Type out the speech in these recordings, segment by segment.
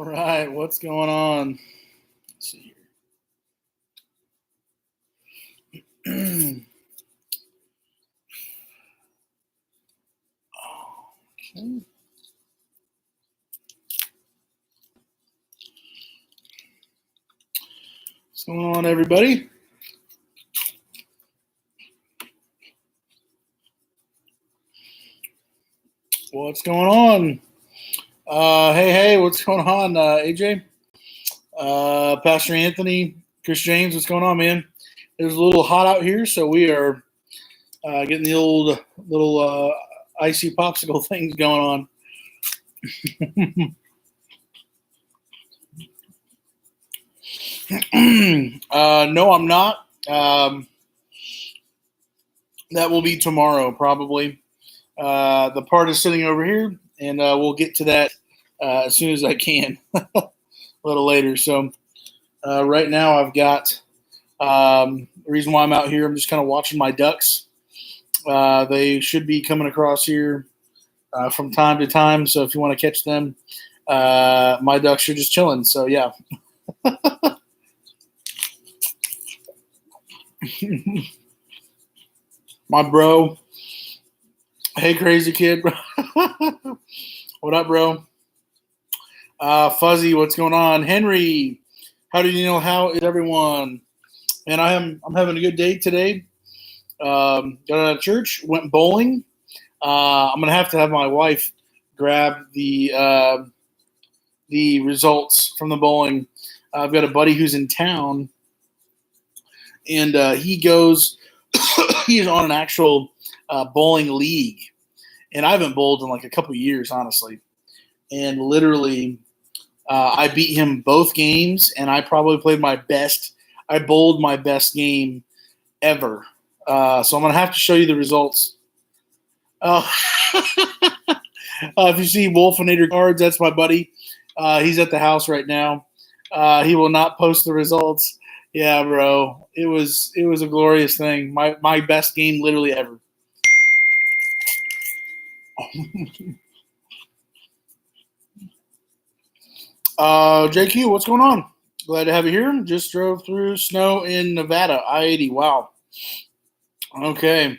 right, what's going on? Let's see here. Okay. What's going on, everybody? What's going on? Hey, what's going on, AJ? Pastor Anthony, Chris James, what's going on, man? It was a little hot out here, so we are getting the old little icy popsicle things going on. No, I'm not. That will be tomorrow, probably. The part is sitting over here, and we'll get to that as soon as I can, a little later. So right now I've got the reason why I'm out here, I'm just kind of watching my ducks. They should be coming across here from time to time. So if you want to catch them, my ducks are just chilling. So, yeah. My bro. Hey, crazy kid. What up, bro? Fuzzy, what's going on? Henry, how is everyone? And I'm having a good day today. Got out of church, went bowling. I'm gonna have to have my wife grab the results from the bowling. I've got a buddy who's in town, and he goes. He's on an actual bowling league, and I haven't bowled in like a couple years, honestly. And literally, I beat him both games, and I probably played my best. I bowled my best game ever. So I'm gonna have to show you the results. If you see Wolfinator Cards, that's my buddy. He's at the house right now. He will not post the results. Yeah, bro. It was a glorious thing. My best game literally ever. JQ, what's going on? Glad to have you here. Just drove through snow in Nevada, I-80. Wow. Okay.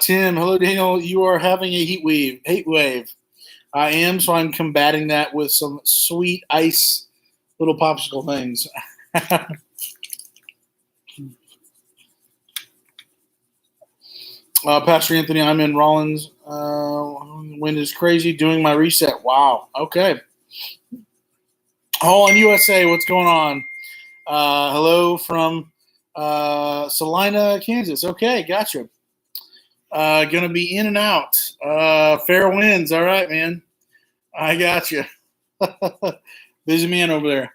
Tim, hello, Daniel. You are having a heat wave. I am, so I'm combating that with some sweet ice little popsicle things. Pastor Anthony, I'm in Rollins. Wind is crazy. Doing my reset. Wow. Okay. Holland, USA. What's going on? Hello from Salina, Kansas. Okay, gotcha. Gonna be in and out. Fair winds. All right, man. I got you. Busy man over there.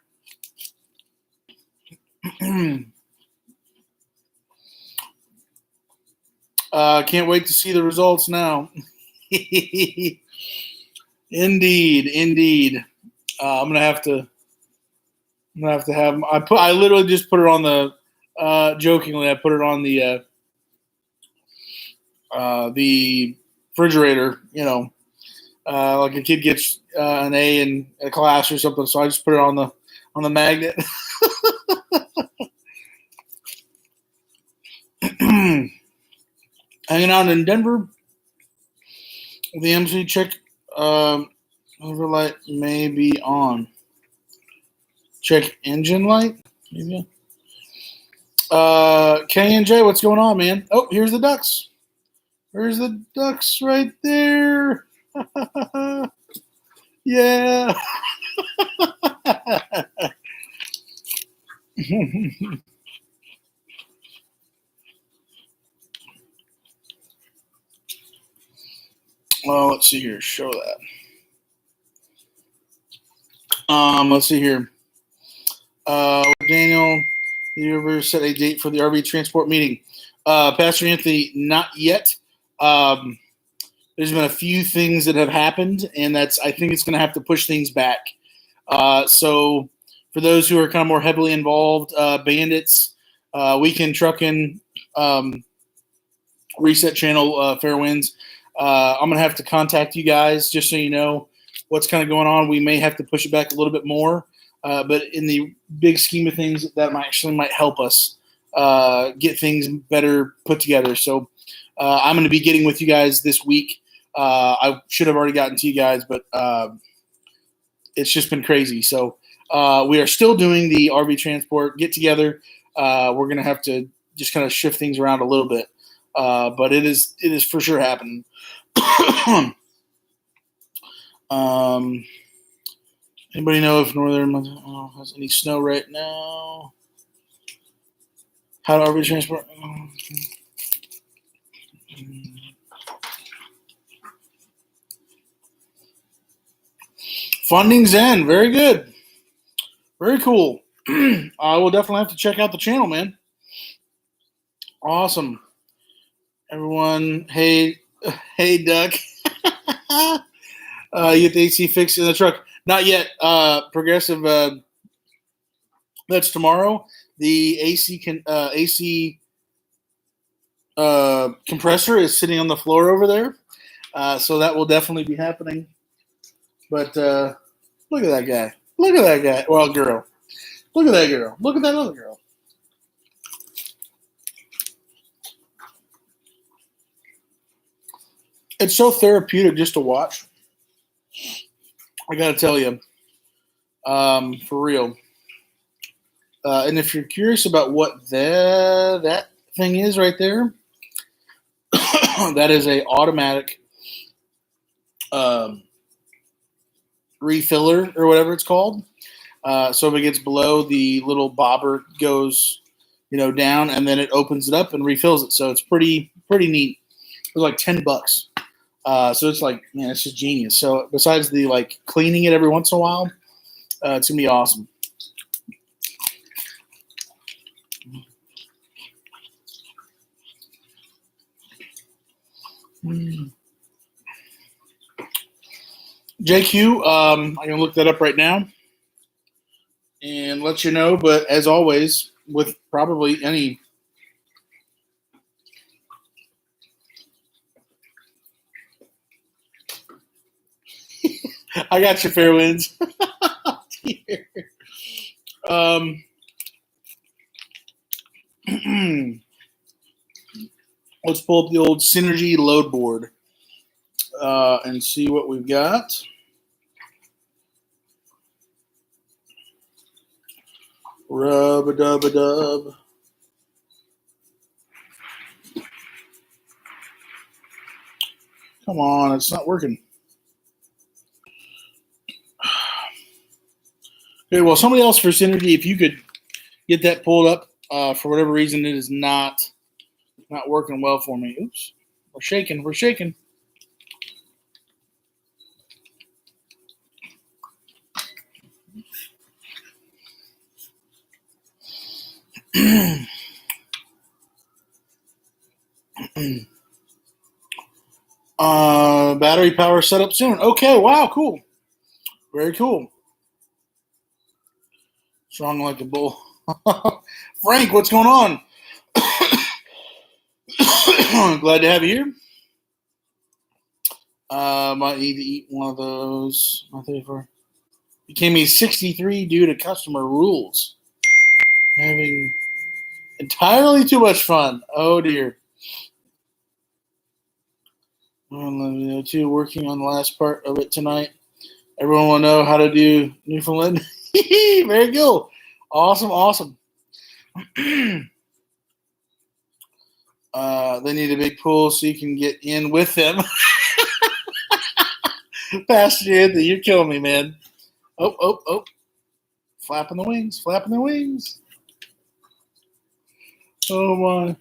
Can't wait to see the results now. Indeed. I'm gonna have to have. I literally just put it on the. Jokingly, I put it on the refrigerator. Like a kid gets an A in a class or something, so I just put it on the magnet. Hanging out in Denver. The MC check overlight may be on. Check engine light. Maybe. K&J, what's going on, man? Oh, here's the ducks. There's the ducks right there. Yeah. Well, let's see here. Show that. Let's see here. Daniel, you ever set a date for the RV transport meeting? Pastor Anthony, not yet. There's been a few things that have happened, and I think it's going to have to push things back. So for those who are kind of more heavily involved, Bandits, Weekend Trucking, Reset Channel, Fair Winds, I'm going to have to contact you guys just so you know what's kind of going on, we may have to push it back a little bit more. But in the big scheme of things, that might help us get things better put together. So I'm going to be getting with you guys this week. I should have already gotten to you guys, but it's just been crazy. So we are still doing the RV transport get together. We're going to have to just kind of shift things around a little bit, but it is for sure happening. Anybody know if Northern has any snow right now? How to RV transport? Funding's in. Very good. Very cool. I will definitely have to check out the channel, man. Awesome. Everyone, hey, Duck. You get the AC fixed in the truck? Not yet. Progressive. That's tomorrow. The AC compressor is sitting on the floor over there, so that will definitely be happening. But look at that guy. Look at that guy. Well, girl. Look at that girl. Look at that other girl. It's so therapeutic just to watch. I got to tell you, for real. And if you're curious about what that thing is right there, that is a automatic refiller or whatever it's called. So if it gets below, the little bobber goes, down, and then it opens it up and refills it. So it's pretty neat. It was like $10. So it's like, man, it's just genius. So besides the cleaning it every once in a while, it's gonna be awesome. JQ, I'm gonna look that up right now and let you know. But as always, with probably any I got you, Fairwinds. Let's pull up the old Synergy load board and see what we've got. Rub-a-dub-a-dub. Come on, it's not working. Okay, well, somebody else for Synergy, if you could get that pulled up, for whatever reason, it is not working well for me. Oops, we're shaking. Battery power setup soon. Okay, wow, cool. Very cool. Strong like a bull. Frank, what's going on? Glad to have you here. Might need to eat one of those. Became a 63 due to customer rules. Having entirely too much fun. Oh dear. Too, working on the last part of it tonight. Everyone will know how to do Newfoundland. Very cool. Awesome. They need a big pool so you can get in with them. Pastor Anthony, you're killing me, man. Oh. Flapping the wings. Oh, my.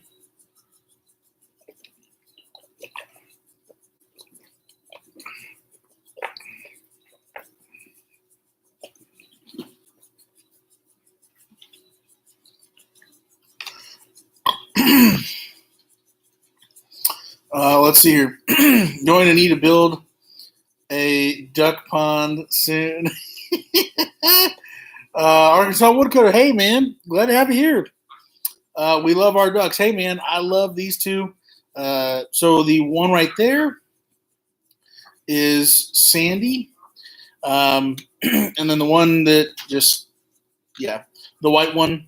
Let's see here. Going to need to build a duck pond soon. Arkansas Woodcutter, hey, man. Glad to have you here. We love our ducks. Hey, man, I love these two. So the one right there is Sandy. And then the one that the white one,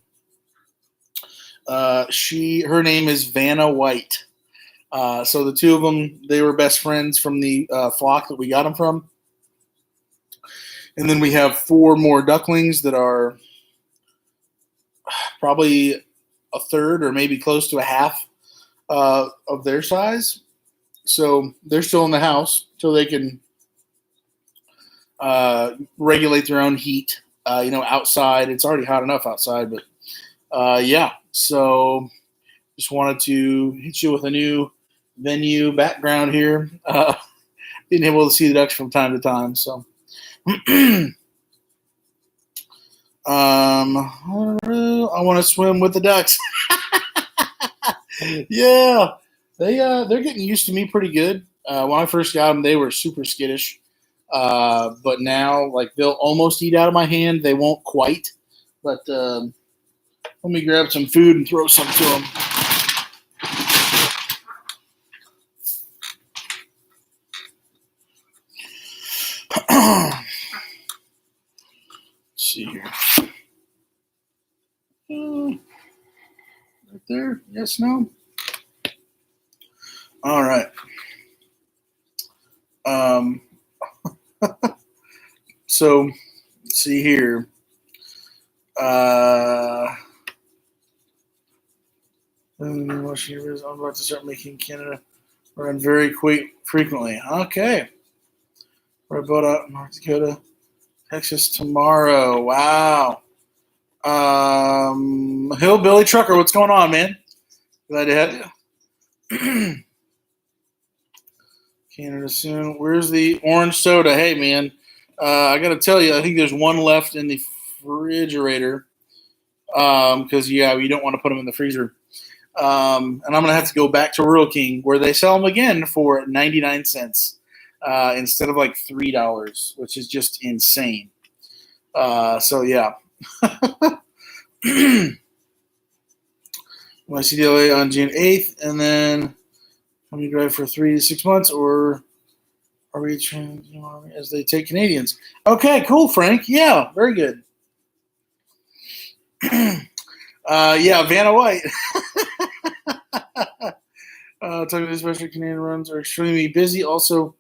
her name is Vanna White. So the two of them, they were best friends from the flock that we got them from. And then we have 4 more ducklings that are probably a third or maybe close to a half of their size. So they're still in the house till they can regulate their own heat. Outside, it's already hot enough outside, but so just wanted to hit you with a new venue background here. Being able to see the ducks from time to time. So, I want to swim with the ducks. Yeah, they're getting used to me pretty good. When I first got them, they were super skittish. But now, like, they'll almost eat out of my hand. They won't quite. But let me grab some food and throw some to them. Let's see here. Right there. Yes, no. All right. So let's see here. I'm about to start making Canada run very frequently. Okay. We're about out in North Dakota, Texas tomorrow. Wow. Hillbilly Trucker, what's going on, man? Glad to have you. Canada soon. Where's the orange soda? Hey, man. I got to tell you, I think there's one left in the refrigerator. Because, you don't want to put them in the freezer. And I'm going to have to go back to Rural King where they sell them again for 99 cents instead of like $3, which is just insane. So, yeah. My CDLA on June 8th, and then let me drive for 3 to 6 months, or are we training as they take Canadians? Okay, cool, Frank. Yeah, very good. Vanna White. Talking to especially Canadian runs are extremely busy. Also,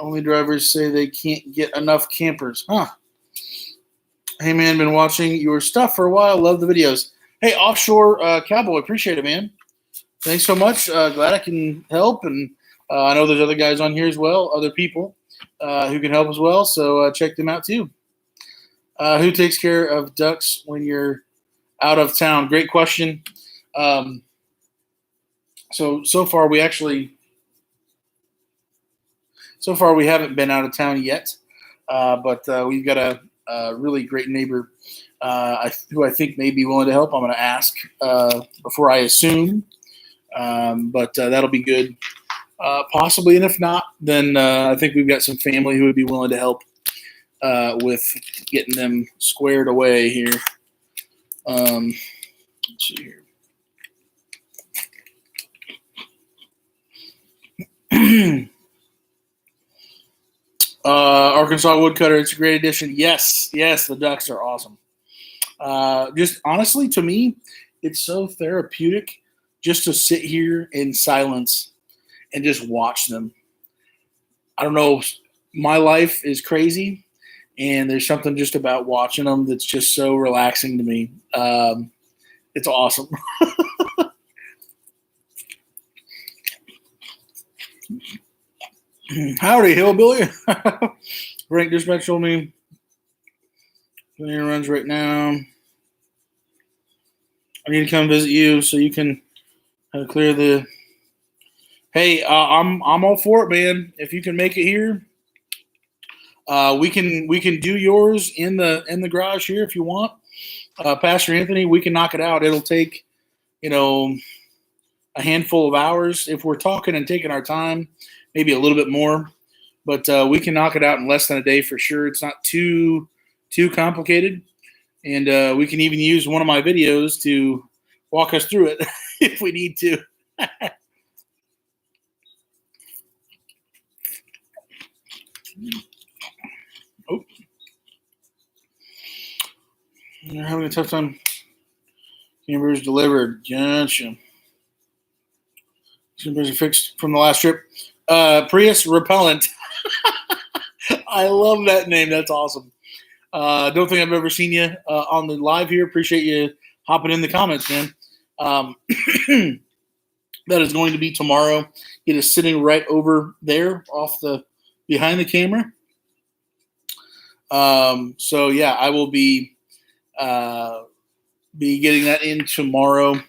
only drivers say they can't get enough campers. Huh. Hey, man, been watching your stuff for a while. Love the videos. Hey, Offshore Cowboy, appreciate it, man. Thanks so much. Glad I can help. And I know there's other guys on here as well, other people who can help as well. So check them out, too. Who takes care of ducks when you're out of town? Great question. So far we haven't been out of town yet, but we've got a really great neighbor who I think may be willing to help. I'm going to ask before I assume, but that'll be good, possibly. And if not, then I think we've got some family who would be willing to help with getting them squared away here. Let's see here. Arkansas Woodcutter, it's a great addition. Yes, the ducks are awesome. Just honestly, to me, it's so therapeutic just to sit here in silence and just watch them. I don't know, my life is crazy, and there's something just about watching them that's just so relaxing to me. It's awesome. Howdy, Hillbilly. Rank Dispatch told me Canadian runs right now. I need to come visit you so you can clear the. Hey, I'm all for it, man. If you can make it here, we can do yours in the garage here if you want. Pastor Anthony, we can knock it out. It'll take a handful of hours if we're talking and taking our time, maybe a little bit more. But we can knock it out in less than a day for sure. It's not too complicated. And we can even use one of my videos to walk us through it if we need to. You're having a tough time. Campers delivered. Gotcha. Campers are fixed from the last trip. Prius repellent. I love that name. That's awesome. Don't think I've ever seen you on the live here. Appreciate you hopping in the comments, man. That is going to be tomorrow. It is sitting right over there behind the camera. So yeah, I will be getting that in tomorrow.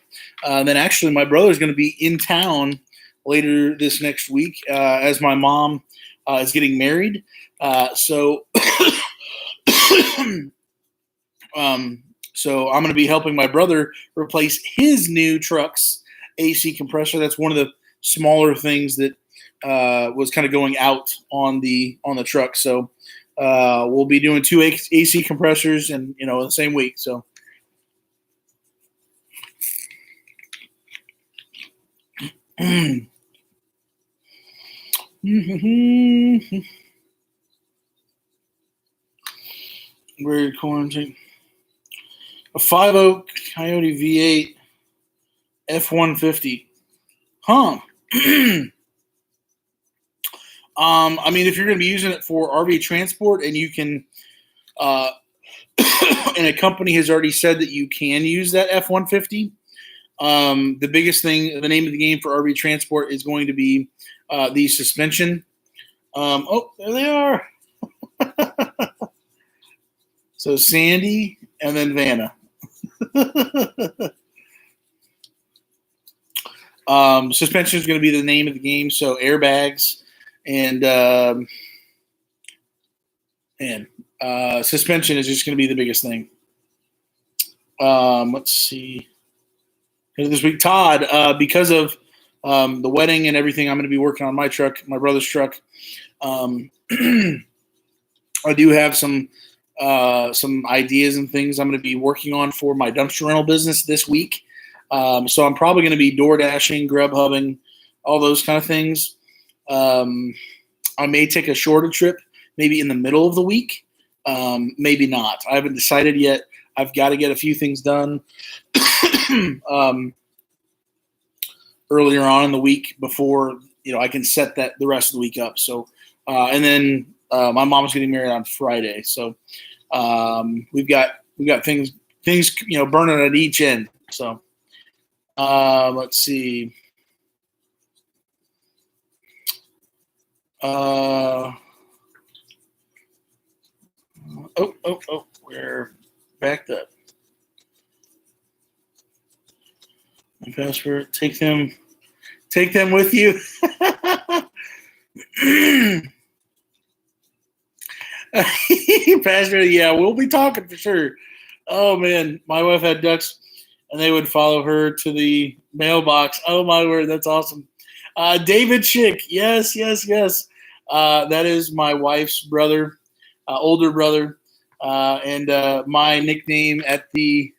Then actually my brother is going to be in town later this next week as my mom is getting married. So I'm going to be helping my brother replace his new truck's AC compressor. That's one of the smaller things that was kind of going out on the truck. So we'll be doing 2 AC compressors and the same week. So we're quarantine. A 5.0 Coyote V8 F-150. Huh. I mean, if you're going to be using it for RV transport and you can, and a company has already said that you can use that F-150, the biggest thing, the name of the game for RV transport is going to be the suspension. Oh, there they are. So Sandy and then Vanna. Suspension is going to be the name of the game. So airbags and suspension is just going to be the biggest thing. Let's see. This week, Todd, because of the wedding and everything, I'm going to be working on my truck, my brother's truck. I do have some ideas and things I'm going to be working on for my dumpster rental business this week. So I'm probably going to be door dashing, Grubhubbing, all those kind of things. I may take a shorter trip, maybe in the middle of the week, maybe not. I haven't decided yet. I've got to get a few things done earlier on in the week before I can set the rest of the week up. So and then my mom's getting married on Friday, so we've got things burning at each end. So let's see. Oh, we're backed up. My password. Take them with you. Pastor, yeah, we'll be talking for sure. Oh man, my wife had ducks, and they would follow her to the mailbox. Oh my word, that's awesome. David Schick, yes. That is my wife's brother, older brother, and my nickname at the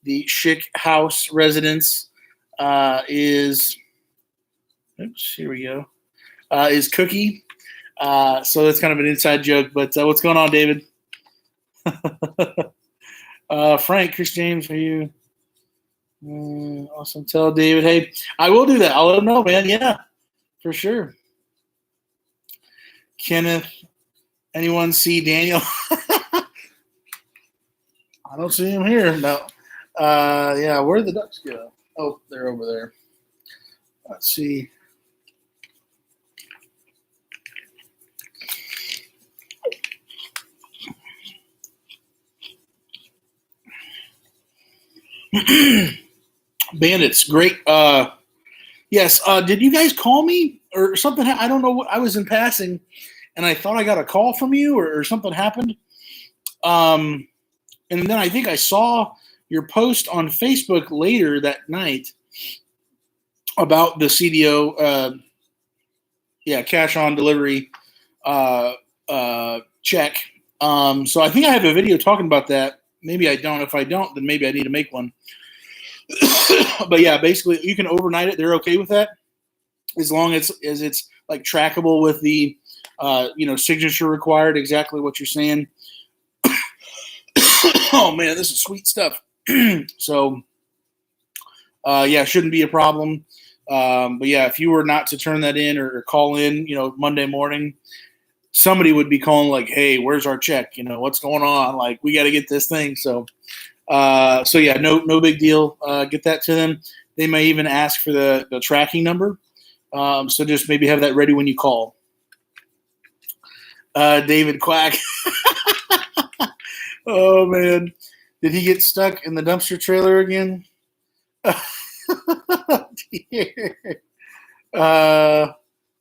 Schick house residence is. Oops, here we go. Is Cookie. So that's kind of an inside joke, but what's going on, David? Frank, Chris James, are you? Awesome. Tell David, hey, I will do that. I'll let him know, man. Yeah, for sure. Kenneth, anyone see Daniel? I don't see him here. No. Yeah, where'd the ducks go? Oh, they're over there. Let's see. Bandits, great. Yes. Did you guys call me or something? I don't know what I was in passing, and I thought I got a call from you or something happened. And then I think I saw your post on Facebook later that night about the CDO, cash on delivery check. So I think I have a video talking about that. Maybe I don't. If I don't, then maybe I need to make one. But yeah, basically you can overnight it. They're okay with that as long as it's like trackable with the signature required. Exactly what you're saying. Oh man, this is sweet stuff. So, yeah, shouldn't be a problem. But yeah, if you were not to turn that in or call in, Monday morning, somebody would be calling like, "Hey, where's our check? What's going on? Like, we got to get this thing." So yeah, no big deal. Get that to them. They may even ask for the tracking number. So just maybe have that ready when you call. David Quack. Oh man, did he get stuck in the dumpster trailer again?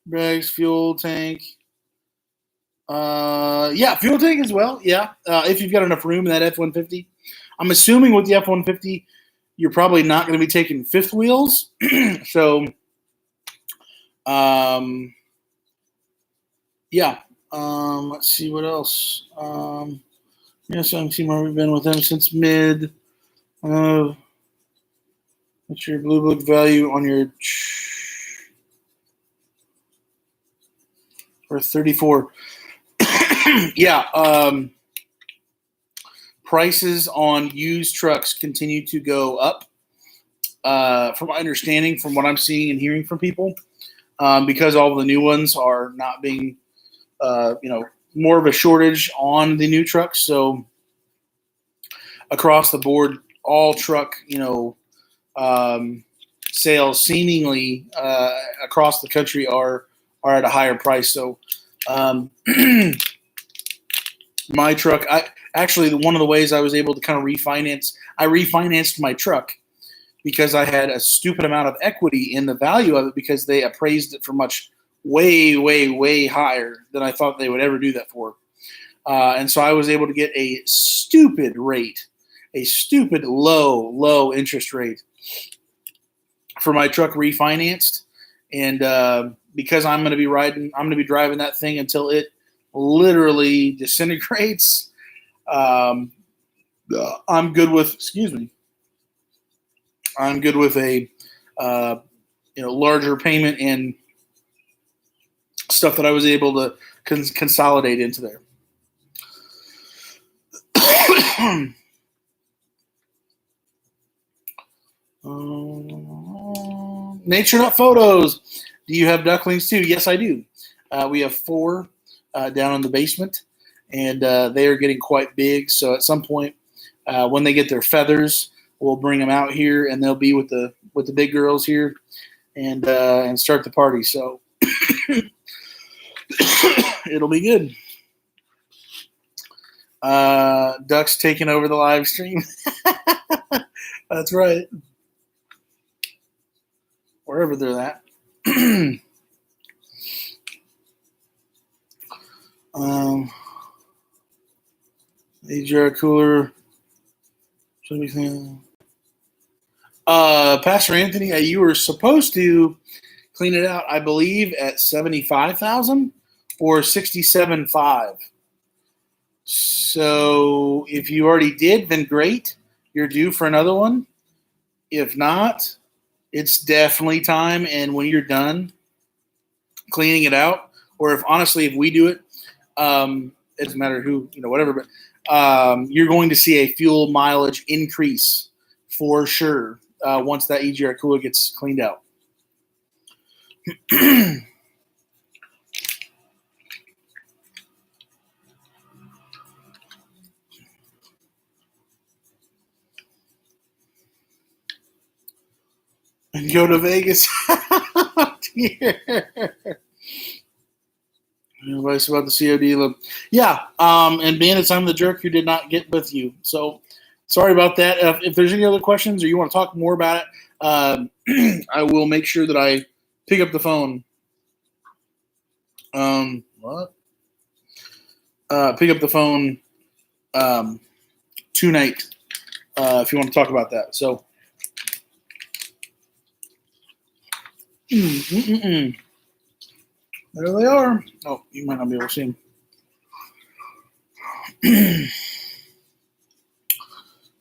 Bags, fuel tank. Yeah, fuel tank as well. Yeah, if you've got enough room in that F-150. I'm assuming with the F-150, you're probably not going to be taking fifth wheels. So, yeah. Let's see what else. Yes, I've seen where we've been with them since mid. What's your blue book value on your or 34? Yeah. Prices on used trucks continue to go up. From my understanding, from what I'm seeing and hearing from people, because all of the new ones are not being, more of a shortage on the new trucks. So across the board, all truck, sales seemingly across the country are at a higher price. So my truck, one of the ways I was able to kind of I refinanced my truck because I had a stupid amount of equity in the value of it because they appraised it for way, way, way higher than I thought they would ever do that for. And so I was able to get a stupid rate, a stupid low interest rate for my truck refinanced. And because I'm going to be driving that thing until it literally disintegrates. I'm good with, I'm good with a, larger payment and stuff that I was able to consolidate into there. Nature Nut Photos. Do you have ducklings too? Yes, I do. We have 4 down in the basement, and they are getting quite big. So at some point, when they get their feathers, we'll bring them out here, and they'll be with the big girls here, and start the party. So it'll be good. Ducks taking over the live stream. That's right. Wherever they're at. AGR cooler. Pastor Anthony, you were supposed to clean it out, I believe, at 75,000 or 67.5. So if you already did, then great. You're due for another one. If not, it's definitely time. And when you're done cleaning it out, or if we do it, it doesn't matter who, whatever, but you're going to see a fuel mileage increase for sure once that EGR cooler gets cleaned out. And go to Vegas. Advice about the COD. Yeah, and being it's I'm the jerk who did not get with you. So sorry about that. If there's any other questions or you want to talk more about it, I will make sure that I pick up the phone. What? Pick up the phone tonight if you want to talk about that. So. There they are. Oh, you might not be able to see them.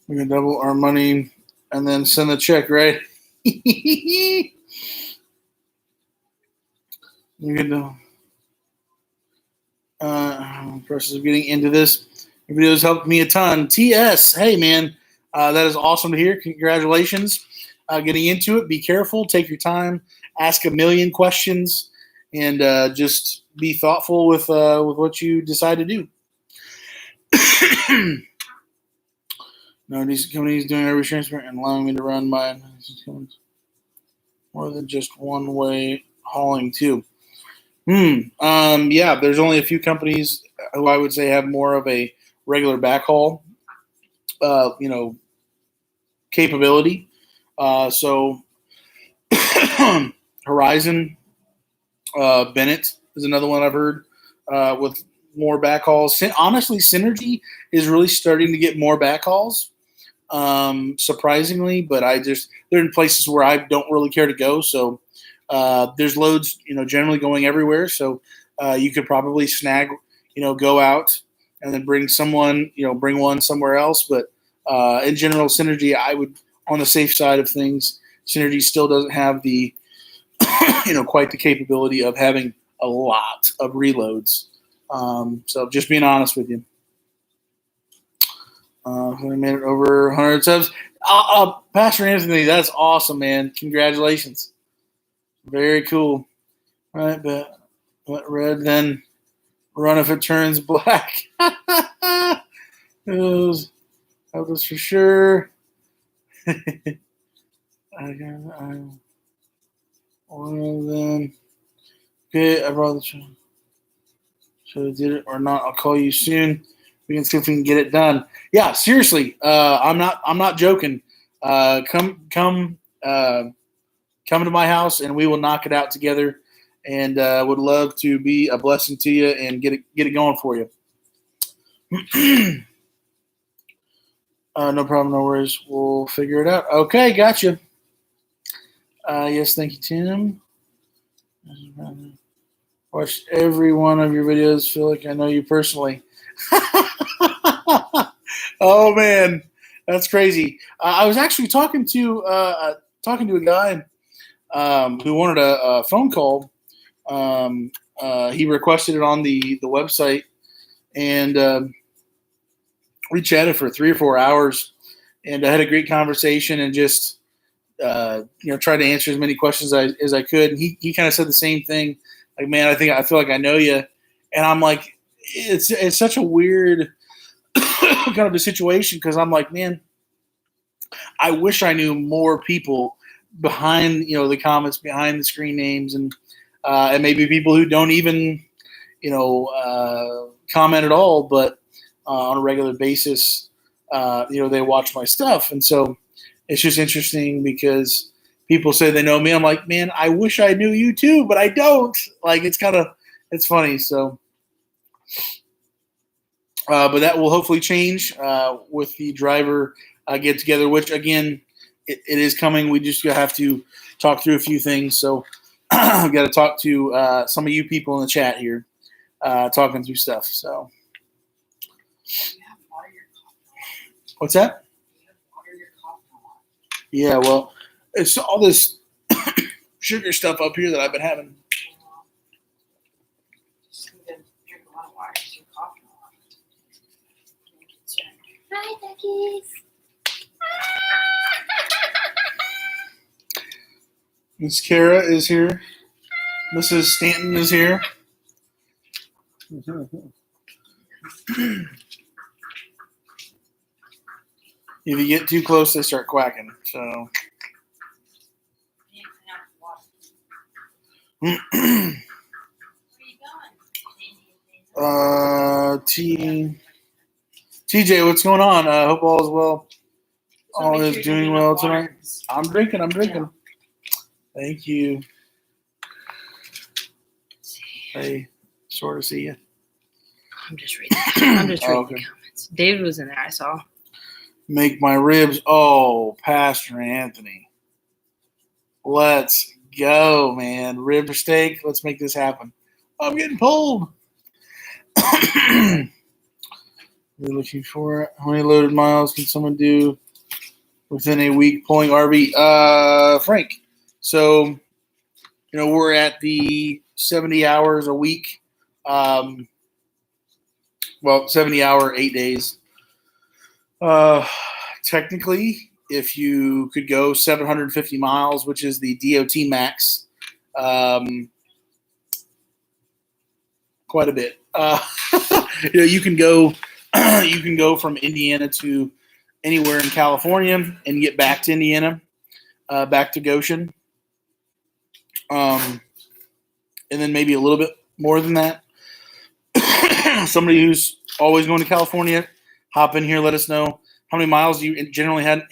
We're going to double our money and then send the check, right? You're going to process of getting into this. Your videos helped me a ton. TS, hey, man, that is awesome to hear. Congratulations. Getting into it, be careful, take your time, ask a million questions, and just be thoughtful with what you decide to do. No, these companies doing every transparent and allowing me to run my more than just one way hauling too. Yeah, there's only a few companies who I would say have more of a regular backhaul, capability. So Horizon, Bennett is another one I've heard with more backhauls. Honestly, Synergy is really starting to get more backhauls, surprisingly. But they're in places where I don't really care to go. So there's loads, generally going everywhere. So you could probably snag, go out and then bring bring one somewhere else. But in general, Synergy, I would, on the safe side of things, Synergy still doesn't have the, quite the capability of having a lot of reloads. So just being honest with you. We made it over 100 subs. Pastor Anthony, that's awesome, man. Congratulations. Very cool. All right, but let red then run if it turns black. That was for sure. Well, then, okay, I brought the should have did it or not. I'll call you soon. We can see if we can get it done. Yeah, seriously. I'm not joking. Come to my house and we will knock it out together. And would love to be a blessing to you and get it going for you. No problem, no worries. We'll figure it out. Okay, gotcha. Yes, thank you, Tim. Watch every one of your videos. Feel like I know you personally. Oh man, that's crazy. I was actually talking to a guy who wanted a phone call. He requested it on the website, and we chatted for 3 or 4 hours, and I had a great conversation, and just tried to answer as many questions as I could. And he kind of said the same thing. Like, man, I feel like I know you, and I'm like, it's such a weird kind of a situation, because I'm like, man, I wish I knew more people behind the comments, behind the screen names, and maybe people who don't even comment at all, but on a regular basis, they watch my stuff, and so it's just interesting because people say they know me. I'm like, man, I wish I knew you too, but I don't. Like, it's funny. So, but that will hopefully change with the driver get together, which again, it is coming. We just have to talk through a few things. So I've got to talk to some of you people in the chat here, talking through stuff. So what's that? Yeah, well, it's all this sugar stuff up here that I've been having. Hi, duckies. Miss Kara is here. Mrs. Stanton is here. If you get too close, they start quacking. So. TJ, what's going on? I hope all is well. All is doing well tonight. I'm drinking. Thank you. Hey, sort of see you. I'm just reading the comments. David was in there, I saw. Make my ribs. Oh, Pastor Anthony. Let's go, man. Rib steak. Let's make this happen. I'm getting pulled. We're looking for it. How many loaded miles can someone do within a week pulling RV? Frank. So, we're at the 70 hours a week. well, 70-hour, 8 days. Technically, if you could go 750 miles, which is the DOT max, quite a bit. You can go from Indiana to anywhere in California and get back to Indiana, back to Goshen, and then maybe a little bit more than that. Somebody who's always going to California, hop in here. Let us know how many miles do you generally have.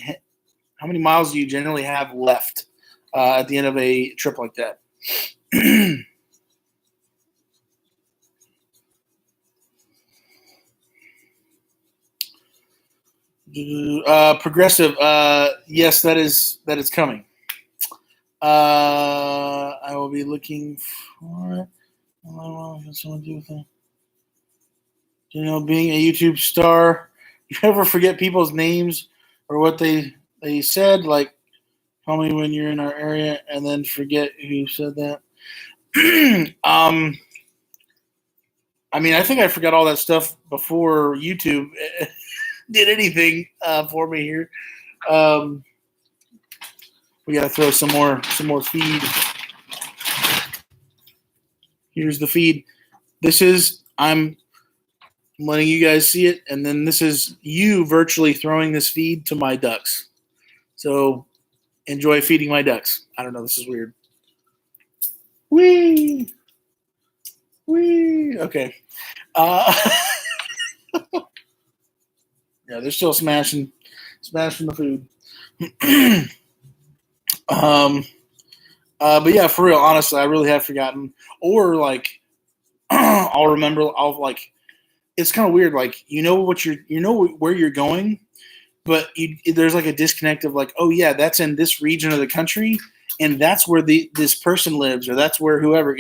How many miles do you generally have left at the end of a trip like that? Progressive. Yes, that is coming. I will be looking for it. Something to do with it. Being a YouTube star, you ever forget people's names or what they said? Like, tell me when you're in our area, and then forget who said that. I mean, I think I forgot all that stuff before YouTube did anything for me here. We got to throw some more feed. Here's the feed. I'm letting you guys see it, and then this is you virtually throwing this feed to my ducks. So enjoy feeding my ducks. I don't know, this is weird. Whee! Okay. Yeah, they're still smashing the food. But yeah, for real, honestly, I really have forgotten. Or like, I'll remember. It's kind of weird. Like, where you're going, but there's like a disconnect of like, oh yeah, that's in this region of the country, and that's where this person lives, or that's where whoever.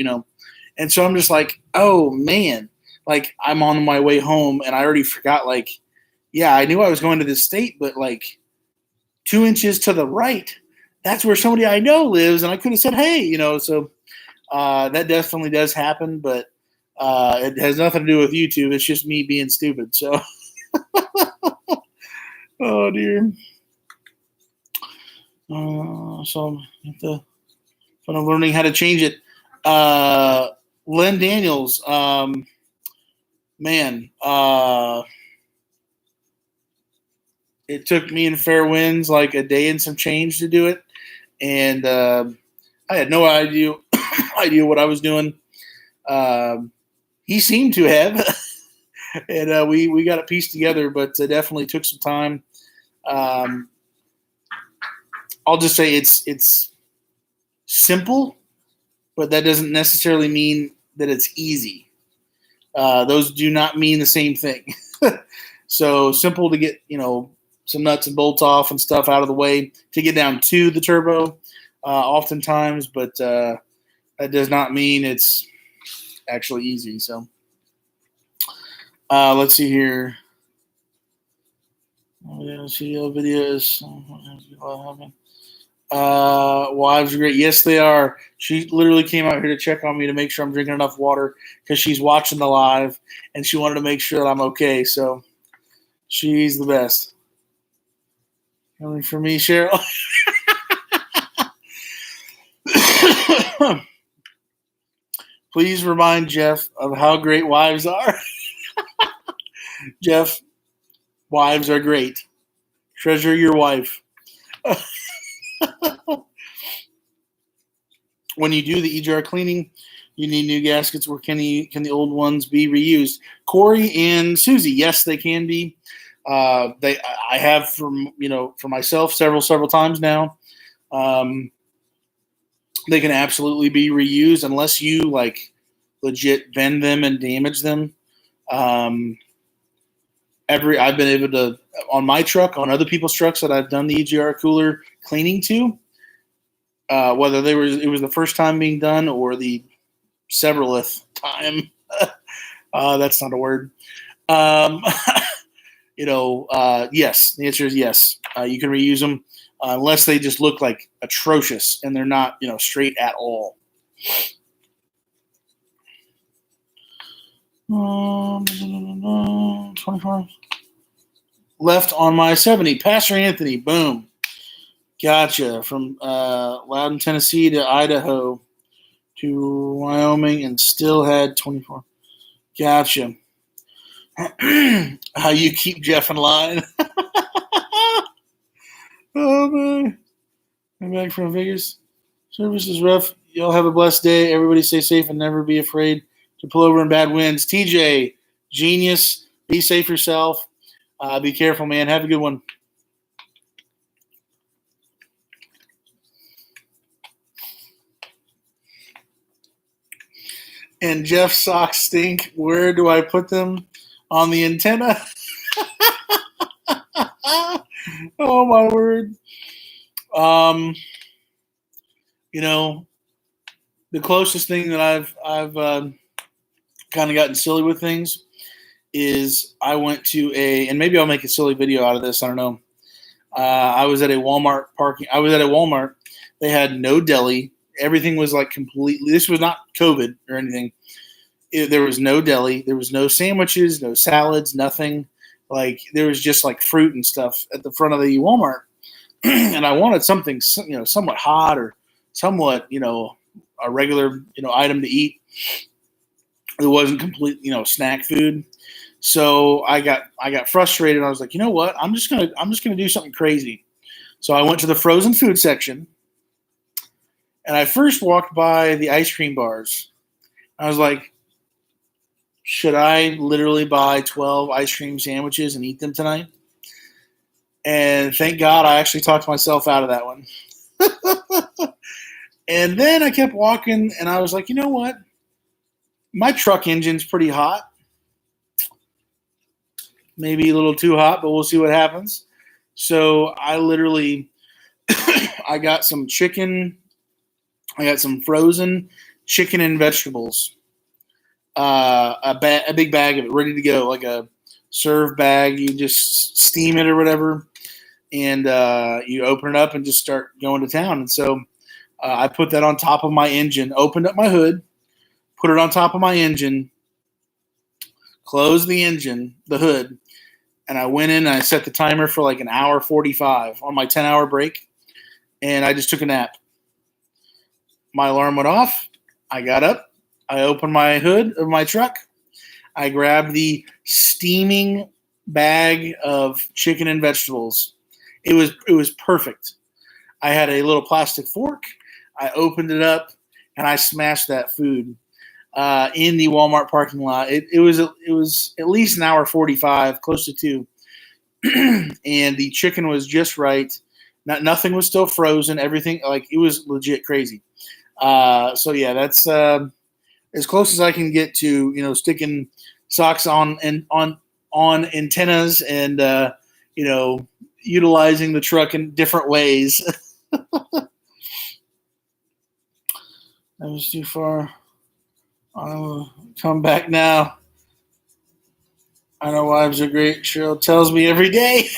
And so I'm just like, oh man, like I'm on my way home, and I already forgot. Like, yeah, I knew I was going to this state, but like 2 inches to the right, that's where somebody I know lives, and I could have said, hey, So that definitely does happen, but it has nothing to do with YouTube. It's just me being stupid. So, oh dear. So I'm learning how to change it. Len Daniels, man, it took me and Fair Winds like a day and some change to do it, and I had no idea what I was doing. He seemed to have, and we got it pieced together, but it definitely took some time. I'll just say it's simple, but that doesn't necessarily mean that it's easy. Those do not mean the same thing. So simple to get, some nuts and bolts off and stuff out of the way to get down to the turbo, oftentimes, but that does not mean it's actually easy. So let's see here. CEO videos. Wives are great. Yes, they are. She literally came out here to check on me to make sure I'm drinking enough water because she's watching the live and she wanted to make sure that I'm okay. So she's the best. Coming for me, Cheryl. Please remind Jeff of how great wives are. Jeff, wives are great. Treasure your wife. When you do the EGR cleaning, you need new gaskets, or can the old ones be reused? Corey and Susie, yes, they can be. I have for myself several times now. They can absolutely be reused unless you like legit bend them and damage them. I've been able to on my truck, on other people's trucks that I've done the EGR cooler cleaning to. Whether it was the first time being done or the severalth time. That's not a word. Yes, the answer is yes. You can reuse them unless they just look like atrocious and they're not, straight at all. 24 left on my 70. Pastor Anthony, boom. Gotcha. From Loudon, Tennessee to Idaho to Wyoming and still had 24. Gotcha. How you keep Jeff in line. Oh, man. I'm back from Vegas. Service is rough. Y'all have a blessed day. Everybody stay safe and never be afraid to pull over in bad winds. TJ, genius. Be safe yourself. Be careful, man. Have a good one. And Jeff's socks stink. Where do I put them? On the antenna? Oh, my word. The closest thing that I've kind of gotten silly with things is I went to and maybe I'll make a silly video out of this. I don't know. I was at a Walmart parking. I was at a Walmart. They had no deli. Everything was like completely. This was not COVID or anything. There was no deli. There was no sandwiches, no salads, nothing. Like there was just like fruit and stuff at the front of the Walmart. And I wanted something, somewhat hot or somewhat, a regular, item to eat. It wasn't complete, snack food. So I got frustrated. I was like, you know what? I'm just gonna do something crazy. So I went to the frozen food section, and I first walked by the ice cream bars. I was like, should I literally buy 12 ice cream sandwiches and eat them tonight? And thank God I actually talked myself out of that one. And then I kept walking, and I was like, you know what? My truck engine's pretty hot. Maybe a little too hot, but we'll see what happens. So I literally, I got some chicken. I got some frozen chicken and vegetables. A big bag of it, ready to go, like a serve bag. You just steam it or whatever, and you open it up and just start going to town. And so I put that on top of my engine, opened up my hood, put it on top of my engine, closed the hood, and I went in and I set the timer for like an hour 45 on my 10-hour break, and I just took a nap. My alarm went off. I got up. I opened my hood of my truck. I grabbed the steaming bag of chicken and vegetables. It was perfect. I had a little plastic fork. I opened it up and I smashed that food in the Walmart parking lot. It was at least an hour 45, close to 2, and the chicken was just right. Nothing was still frozen. Everything, like, it was legit crazy. So yeah, that's as close as I can get to sticking socks on antennas and utilizing the truck in different ways. That was too far. I'll come back now. I know wives are great. Cheryl tells me every day.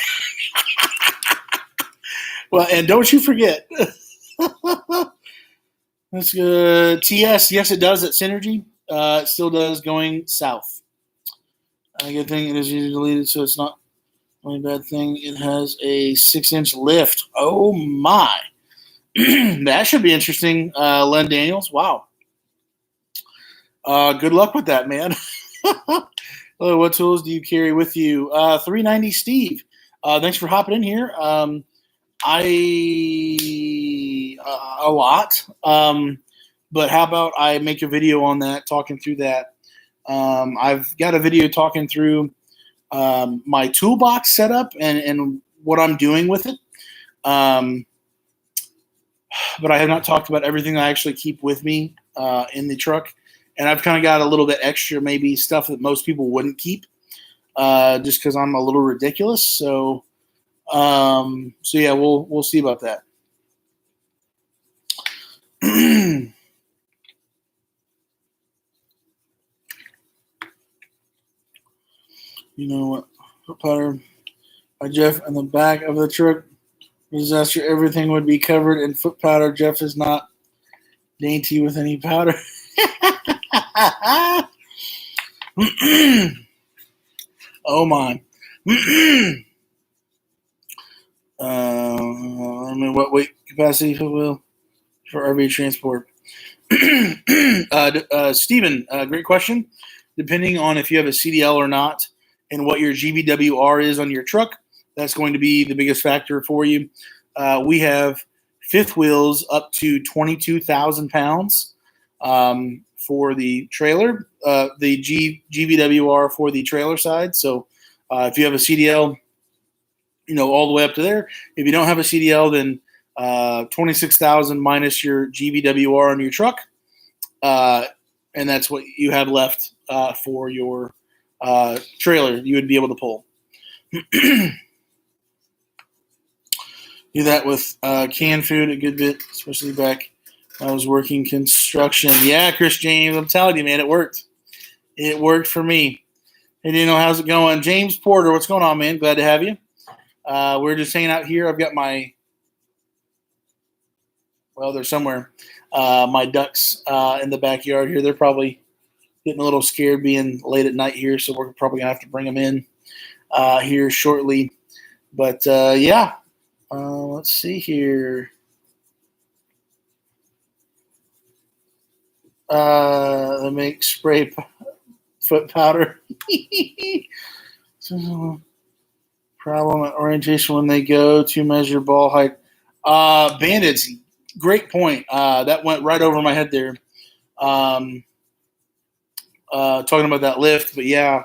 Well, and don't you forget. That's good. TS, yes, it does at Synergy. It still does going south. Good thing it is easily deleted, so it's not only a bad thing. It has a 6-inch lift. Oh, my. That should be interesting, Len Daniels. Wow. Good luck with that, man. Hello, what tools do you carry with you? 390 Steve. Thanks for hopping in here. A lot. But how about I make a video on that, talking through that. I've got a video talking through my toolbox setup and what I'm doing with it. But I have not talked about everything I actually keep with me in the truck. And I've kind of got a little bit extra, maybe stuff that most people wouldn't keep, just because I'm a little ridiculous. So yeah, we'll see about that. You know what? Foot powder by Jeff in the back of the truck. Disaster. Everything would be covered in foot powder. Jeff is not dainty with any powder. Oh my. What weight capacity for RV transport? Stephen, great question. Depending on if you have a CDL or not and what your GVWR is on your truck, that's going to be the biggest factor for you. We have fifth wheels up to 22,000 pounds for the trailer, the GVWR for the trailer side. So if you have a CDL, all the way up to there. If you don't have a CDL, then 26,000 minus your GVWR on your truck, and that's what you have left for your trailer you would be able to pull. Do that with canned food a good bit, especially back when I was working construction. Yeah, Chris James, I'm telling you, man, it worked. It worked for me. Hey, Daniel, how's it going? James Porter, what's going on, man? Glad to have you. We're just hanging out here. I've got they're somewhere. My ducks in the backyard here. They're probably getting a little scared being late at night here, so we're probably going to have to bring them in here shortly. But, yeah. Let's see here. They make spray foot powder. Problem at orientation when they go to measure ball height. Bandits, great point. That went right over my head there. Talking about that lift, but yeah,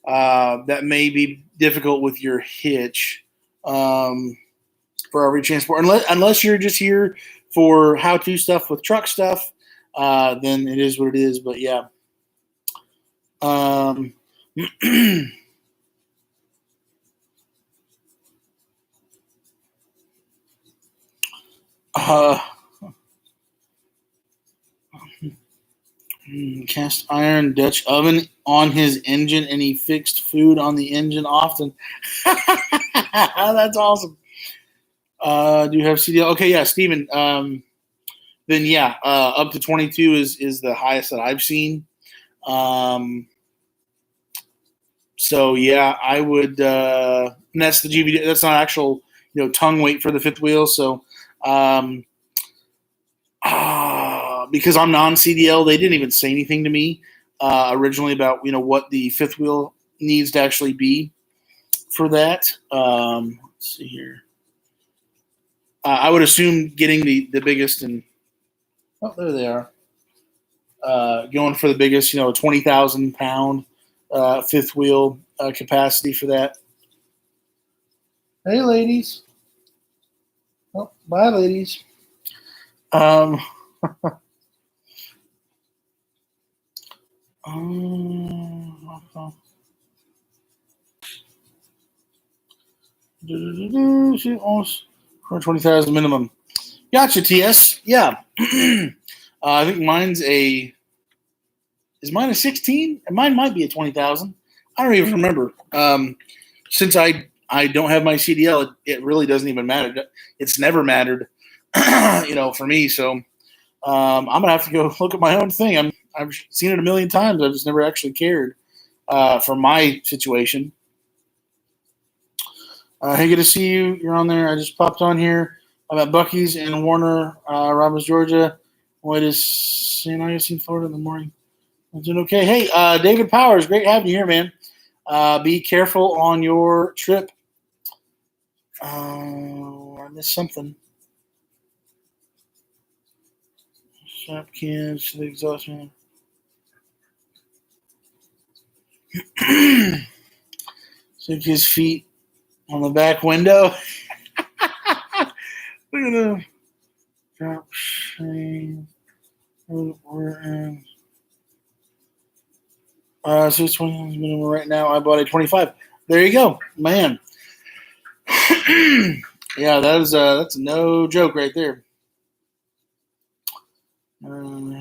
that may be difficult with your hitch for RV transport. Unless you're just here for how-to stuff with truck stuff, then it is what it is. But yeah. Cast iron Dutch oven on his engine, and he fixed food on the engine often. That's awesome. Do you have CDL? Okay, yeah, Steven. Then yeah, up to 22 is the highest that I've seen. So yeah, I would. And that's the GVD. That's not actual, tongue weight for the fifth wheel. So, because I'm non-CDL, they didn't even say anything to me originally about what the fifth wheel needs to actually be for that. Let's see here. I would assume getting the biggest and there they are. Going for the biggest, 20,000 pound fifth wheel capacity for that. Hey, ladies. Oh, bye, ladies. Almost 20,000 minimum. Gotcha, TS. Yeah. I think mine's is mine a 16? Mine might be a 20,000. I don't even remember. Since I don't have my CDL, it really doesn't even matter. It's never mattered, for me. So I'm gonna have to go look at my own thing. I've seen it a million times. I've just never actually cared for my situation. Hey, good to see you. You're on there. I just popped on here. I'm at Buc-ee's in Warner, Robbins, Georgia. Wait a St. Augustine, Florida in the morning. I'm doing okay. Hey, David Powers, great having you here, man. Be careful on your trip. I missed something. Shop cans to the exhaust man. Stick his feet on the back window. Look at the drop shame. We're in. So it's 20 minimum right now. I bought a 25. There you go, man. Yeah, that's no joke right there.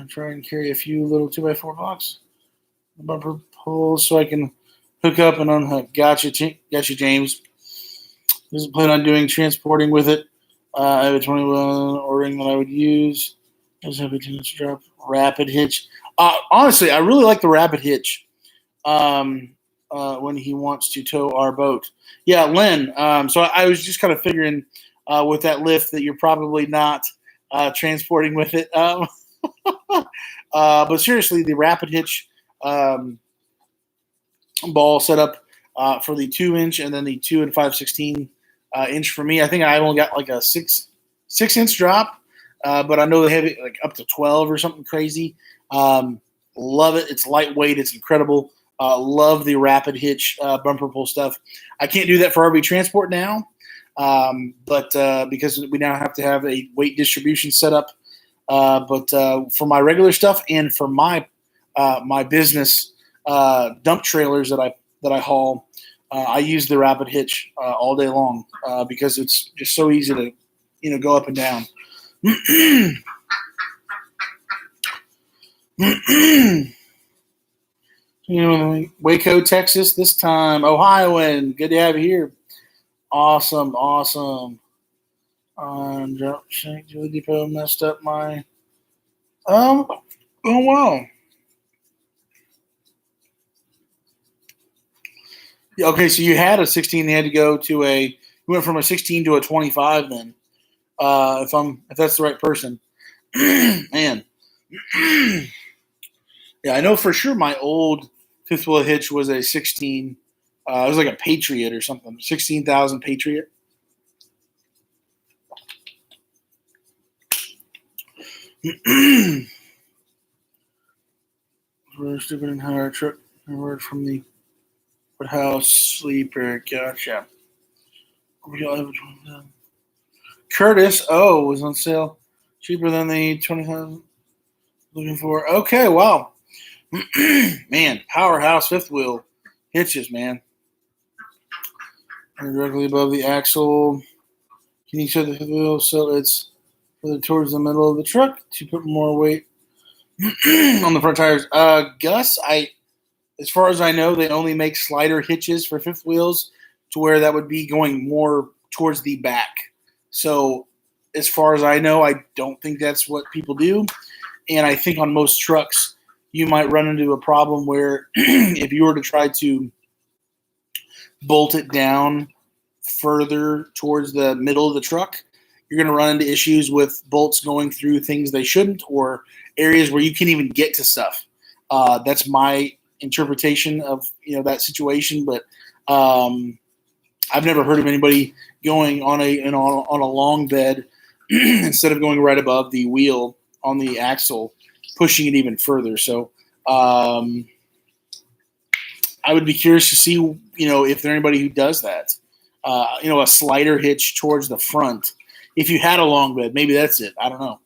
Try and carry a few little 2x4 blocks, bumper pulls, so I can hook up and unhook. Gotcha, James. Doesn't plan on doing transporting with it. I have a 21 ordering that I would use. I just have a tendency to drop rapid hitch. Honestly, I really like the rapid hitch. when he wants to tow our boat. Yeah, Lynn. So I was just kind of figuring with that lift that you're probably not transporting with it. But seriously, the rapid hitch ball set up for the 2-inch and then the 2 and 5/16 inch for me. I think I only got like a 6-inch drop, but I know they have it like up to 12 or something crazy. Love it. It's lightweight. It's incredible. Love the rapid hitch bumper pull stuff. I can't do that for RV transport now, but because we now have to have a weight distribution set up. But for my regular stuff and for my my business dump trailers that I haul, I use the rapid hitch all day long because it's just so easy to go up and down. Waco, Texas this time. Ohioan, good to have you here. Awesome. Drop shank Julie Depot messed up my oh wow. Okay, so you had a 16, you had to go to you went from a 16 to a 25 then. If that's the right person. Man. Yeah, I know for sure my old fifth wheel hitch was a 16. It was like a Patriot or something. 16,000 Patriot. We're stupid and hire truck. Word from the woodhouse sleeper. Gotcha. Curtis was on sale, cheaper than the 20,000. Looking for. Okay, wow. Man, powerhouse fifth wheel hitches, man. And directly above the axle. Can you show the fifth wheel so it's further towards the middle of the truck to put more weight on the front tires? Gus, as far as I know, they only make slider hitches for fifth wheels to where that would be going more towards the back. So as far as I know, I don't think that's what people do. And I think on most trucks, you might run into a problem where if you were to try to bolt it down further towards the middle of the truck, you're going to run into issues with bolts going through things they shouldn't or areas where you can't even get to stuff. That's my interpretation of that situation, but I've never heard of anybody going on a long bed instead of going right above the wheel on the axle, pushing it even further. So I would be curious to see if there's anybody who does that. A slider hitch towards the front. If you had a long bed, maybe that's it. I don't know.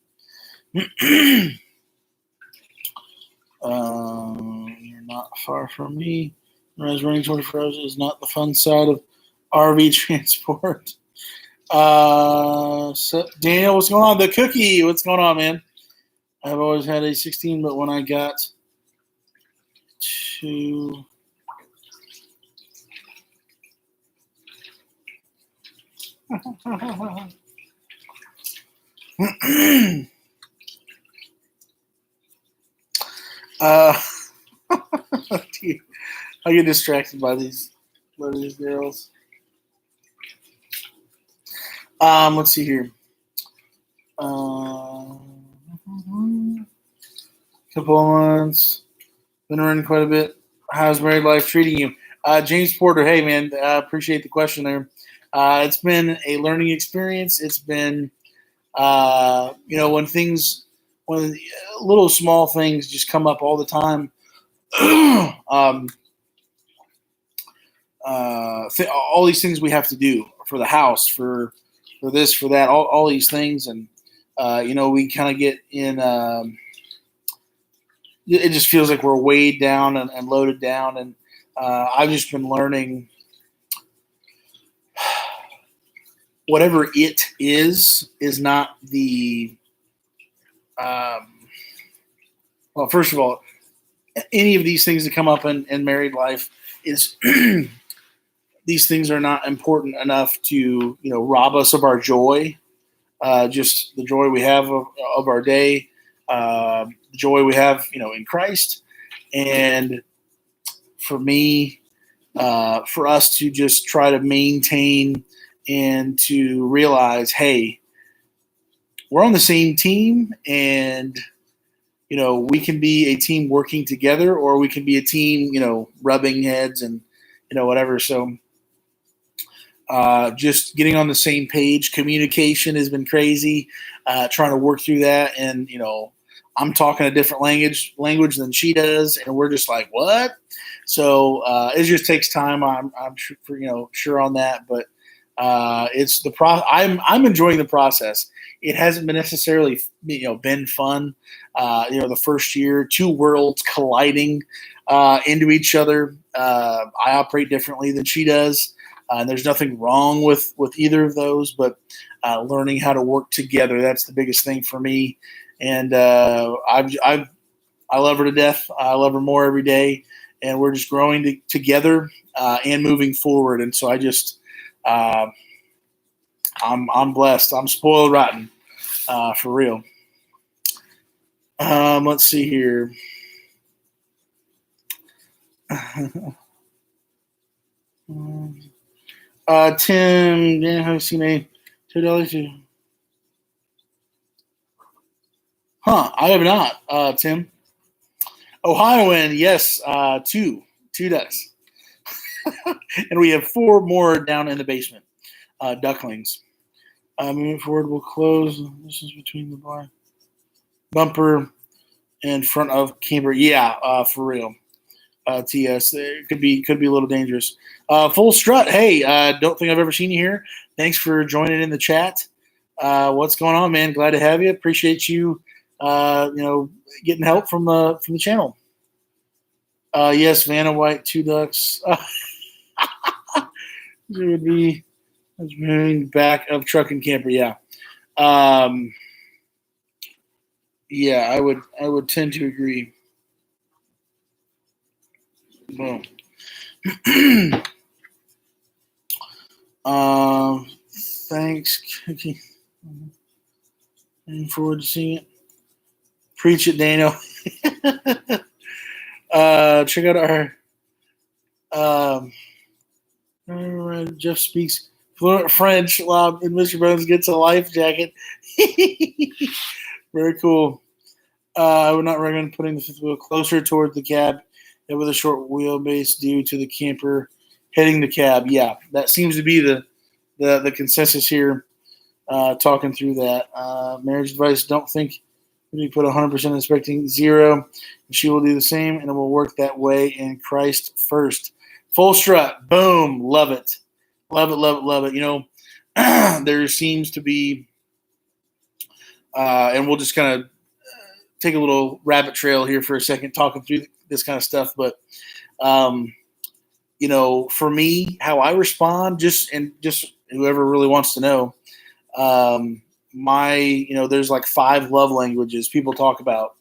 You're not far from me. Whereas running 24 hours is not the fun side of RV transport. So Daniel, what's going on? The cookie, what's going on, man? I've always had a 16, but when I got to I get distracted by these girls. Let's see here. Couple of months. Been running quite a bit. How's married life treating you? James Porter, hey man, appreciate the question there. It's been a learning experience. It's been, when little small things just come up all the time. All these things we have to do for the house, for this, for that, all these things, and we kind of get in. It just feels like we're weighed down and loaded down, and I've just been learning. Whatever it is not the. Well, first of all, any of these things that come up in married life is these things are not important enough to rob us of our joy, just the joy we have of our day, the joy we have in Christ, and for me, for us to just try to maintain and to realize, hey, we're on the same team, and we can be a team working together, or we can be a team, rubbing heads and whatever. So just getting on the same page. Communication has been crazy. Trying to work through that, and I'm talking a different language than she does, and we're just like, what? So it just takes time. I'm sure on that, but it's the I'm enjoying the process. It hasn't been necessarily been fun. The first year, two worlds colliding into each other. I operate differently than she does. And there's nothing wrong with either of those, but learning how to work together, that's the biggest thing for me. And I love her to death. I love her more every day, and we're just growing together and moving forward. And so I just I'm blessed. I'm spoiled rotten, for real. Let's see here. Tim, yeah, have you seen a $2? I have not, Tim. Ohioan, yes, two ducks. And we have 4 more down in the basement, ducklings. Moving forward, we'll close. This is between the bar bumper and front of camper. Yeah, for real. TS, it could be a little dangerous. Full strut. Hey, don't think I've ever seen you here. Thanks for joining in the chat. What's going on, man? Glad to have you. Appreciate you. Getting help from the channel. Yes, Vanna White, 2 ducks. It would be back of truck and camper. Yeah. Yeah, I would tend to agree. Boom. Thanks. Looking forward to seeing it. Preach it, Daniel. Check out our Jeff speaks fluent French while Mr. Bones gets a life jacket. Very cool. I would not recommend putting the fifth wheel closer toward the cab and with a short wheelbase due to the camper hitting the cab. Yeah, that seems to be the consensus here. Talking through that. Marriage advice, don't think you put 100% expecting 0, and she will do the same, and it will work that way in Christ first. Full strut. Boom. Love it. Love it, love it, love it. There seems to be, and we'll just kind of take a little rabbit trail here for a second talking through this kind of stuff. But, for me, how I respond, just whoever really wants to know, there's like 5 love languages people talk about.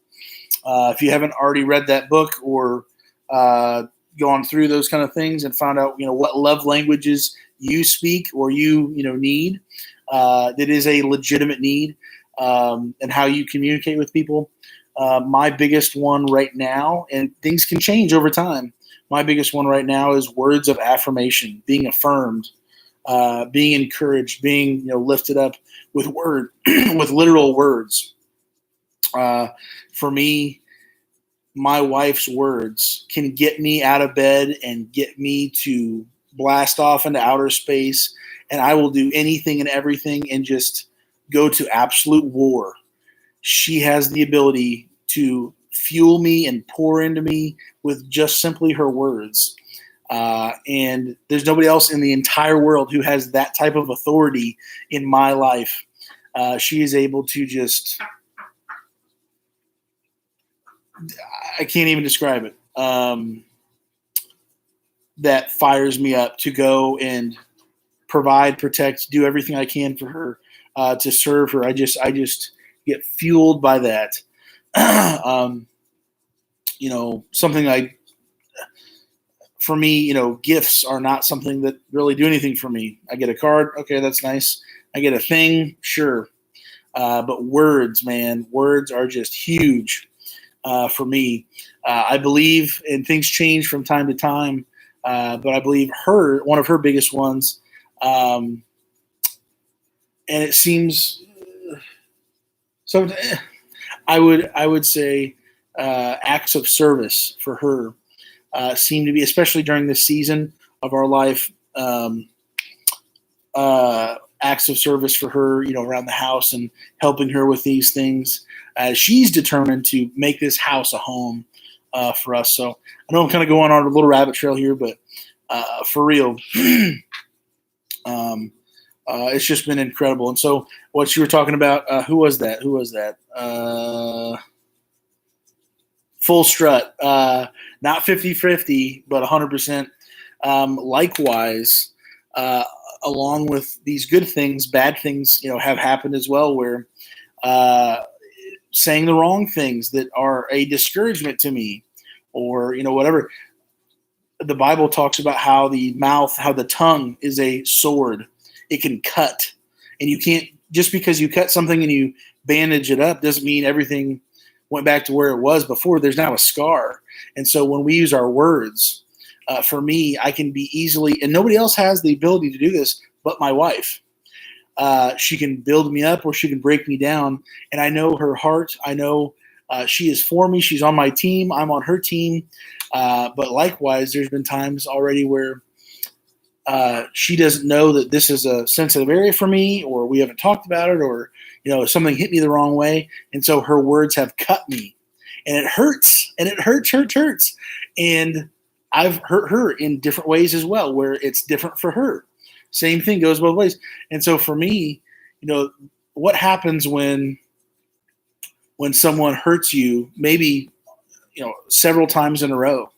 If you haven't already read that book or gone through those kind of things and found out, what love languages you speak or you need, that is a legitimate need, and how you communicate with people. My biggest one right now, and things can change over time, my biggest one right now is words of affirmation, being affirmed, being encouraged, being lifted up with with literal words. For me, my wife's words can get me out of bed and get me to blast off into outer space, and I will do anything and everything and just go to absolute war. She has the ability to fuel me and pour into me with just simply her words. And there's nobody else in the entire world who has that type of authority in my life. She is able to just, I can't even describe it. That fires me up to go and provide, protect, do everything I can for her, to serve her. I just get fueled by that. Something for me, gifts are not something that really do anything for me. I get a card. Okay, that's nice. I get a thing. Sure. But words, man, words are just huge. for me. I believe, and things change from time to time, but I believe one of her biggest ones, and it seems so. I would say acts of service for her seem to be, especially during this season of our life, acts of service for her, around the house and helping her with these things. She's determined to make this house a home for us. So I know I'm kind of going on a little rabbit trail here, but for real, it's just been incredible. And so what you were talking about, who was that? Full strut, not 50-50, but 100%. Likewise, along with these good things, bad things, have happened as well, where saying the wrong things that are a discouragement to me, or whatever. The Bible talks about how the tongue is a sword. It can cut, and you can't, just because you cut something and you bandage it up doesn't mean everything went back to where it was before. There's now a scar. And so when we use our words, for me, I can be easily, and nobody else has the ability to do this but my wife. She can build me up or she can break me down. And I know her heart. I know she is for me. She's on my team. I'm on her team. But likewise, there's been times already where she doesn't know that this is a sensitive area for me, or we haven't talked about it, or something hit me the wrong way, and so her words have cut me, and it hurts, and it hurts, and I've hurt her in different ways as well, where it's different for her. Same thing goes both ways. And so for me, what happens when someone hurts you, maybe several times in a row?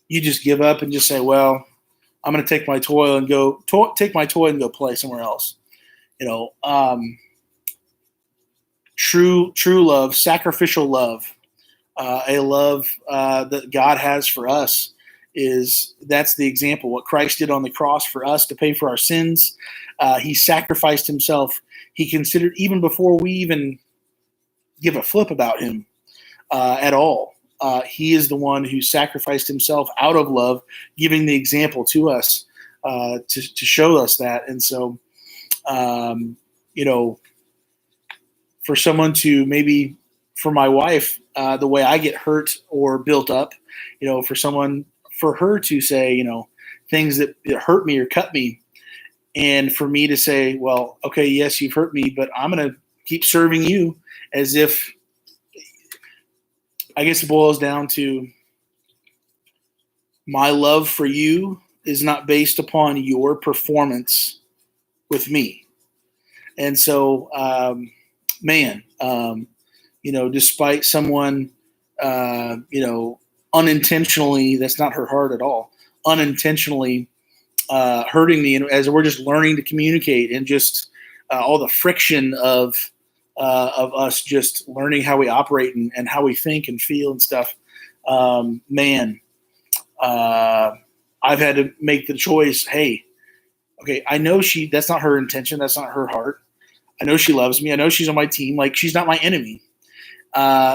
You just give up and just say, well, I'm going to take my toy and go play somewhere else. True love, sacrificial love, a love that God has for us, that's the example. What Christ did on the cross for us to pay for our sins. He sacrificed himself. He considered, even before we even give a flip about him at all, he is the one who sacrificed himself out of love, giving the example to us to show us that. And so, for someone to maybe, for my wife, the way I get hurt or built up, for her to say, things that hurt me or cut me, and for me to say, well, okay, yes, you've hurt me, but I'm going to keep serving you, as if, I guess it boils down to, my love for you is not based upon your performance with me. And so, despite someone, unintentionally, that's not her heart at all, unintentionally hurting me, and as we're just learning to communicate, and just all the friction of us just learning how we operate and how we think and feel and stuff, I've had to make the choice. Hey, okay, I know that's not her intention. That's not her heart. I know she loves me. I know she's on my team. Like, she's not my enemy.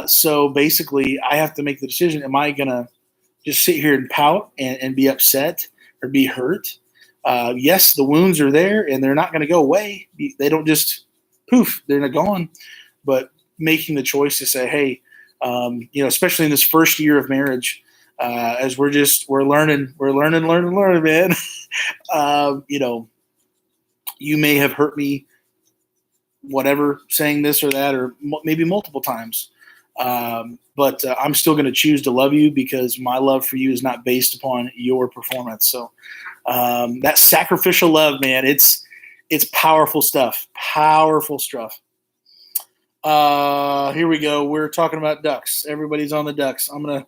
So basically, I have to make the decision. Am I going to just sit here and pout and be upset or be hurt? Yes, the wounds are there, and they're not going to go away. They don't just poof, they're not gone. But making the choice to say, hey, especially in this first year of marriage, as we're learning, man. You may have hurt me, whatever, saying this or that, or maybe multiple times. But I'm still going to choose to love you, because my love for you is not based upon your performance. So that sacrificial love, man, it's powerful stuff. Powerful stuff. Here we go. We're talking about ducks. Everybody's on the ducks. I'm gonna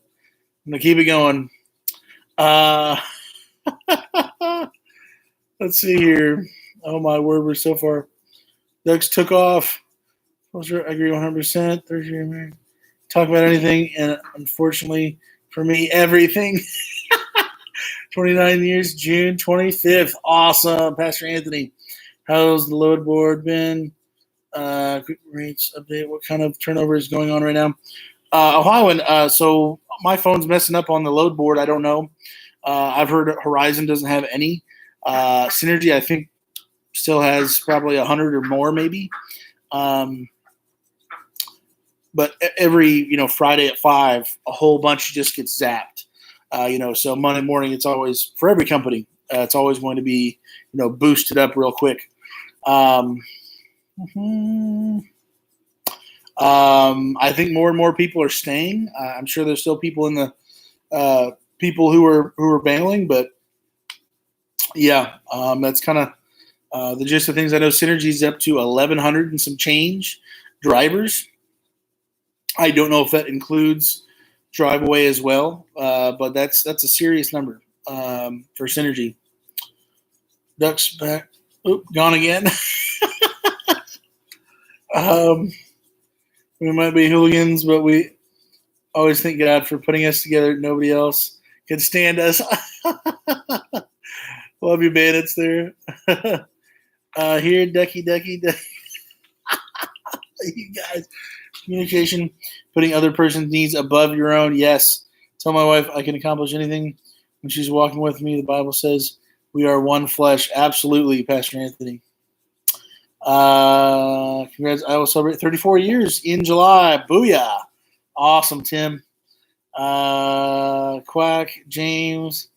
keep it going. Let's see here. Oh my word, we're so far. Ducks took off. I agree 100%. Third year married. Talk about anything, and unfortunately for me, everything. 29 years, June 25th. Awesome, Pastor Anthony. How's the load board been? Quick rates update. What kind of turnover is going on right now? Ohioan. So my phone's messing up on the load board. I don't know. I've heard Horizon doesn't have any. Synergy, I think, still has probably 100 or more, maybe. But every Friday at 5, a whole bunch just gets zapped. So Monday morning, it's always for every company. It's always going to be boosted up real quick. I think more and more people are staying. I'm sure there's still people in the people who are bailing, but yeah, that's kind of the gist of things. I know Synergy's up to 1,100 and some change drivers. I don't know if that includes drive away as well, but that's a serious number for Synergy. Ducks back. Oop, gone again. We might be hooligans, but we always thank God for putting us together. Nobody else can stand us. Love you, bandits there. Here, Ducky. You guys. Communication, putting other person's needs above your own. Yes. Tell my wife I can accomplish anything when she's walking with me. The Bible says we are one flesh. Absolutely, Pastor Anthony. Congrats. I will celebrate 34 years in July. Booyah. Awesome, Tim. Quack, James.